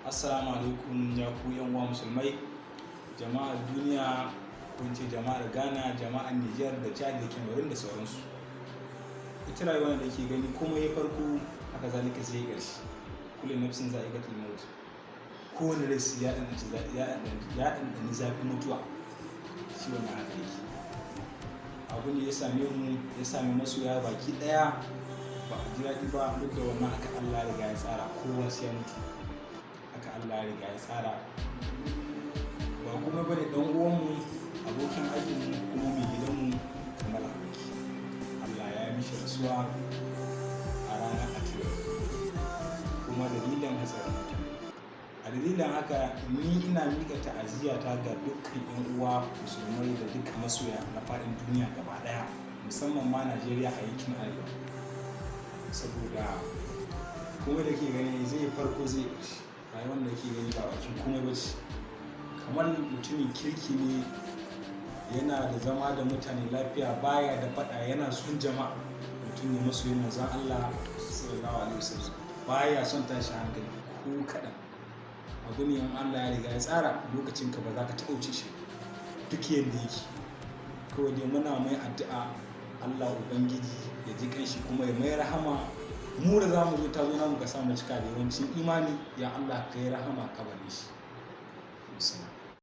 Assalamu alaikum ya ku yan uwa musulmai, jama'ar duniya, kun ce jama'ar Ghana, jama'ar Niger da Chad da Cameroon da sauransu. Ita rayuwar da ke gani kuma ya farko haka zalika sai ya ƙarshe. Kullu nafsin za'iqatul maut. Kowane rai ya ɗanɗani zafin mutuwa. Shi wannan haka yake. Abu ne ya same mu, ya same masoya baki ɗaya, ba a ji daɗi ba, duk da wannan haka Allah ya riga ya tsara kowa sai ya mutu. Haka Allah ya riga ya tsara. Ba kuma bane dan uwanmu, abokin aikinmu kuma mai gidanmu kamal aboki. Allah ya yi mishi rasuwa a ranar Asabar kuma dalilin hatsarin mota. A dalilin haka ni ina miƙa ta'aziyata ga dukkan 'yan uwa musulmai da duka masoya na faɗin duniya gaba ɗaya, musamman ma Najeriya a yankin Arewa. Saboda kuma da ke gani zai farko zai ƙarshe. Rayuwar da ke gani ba bakin komai ba ce. Kamar mutumin kirki ne, yana da zama da mutane lafiya, baya da faɗa, yana son jama'a. Mutum ne masoyin manzon Allah sallallahu alaihi wasallam, baya son tashi hankali ko kaɗan. Abu ne in Allah ya riga ya tsara, lokacin ka ba za ka taɓa wuce shi duk yadda yake. Kawai dai muna mai addu'a Allah Ubangiji ya ji kanshi kuma ya mai rahama. Mu da za mu zo ta zo namu ka samu cika da yawancin imani, ya Allah ka yi rahama ka bane shi.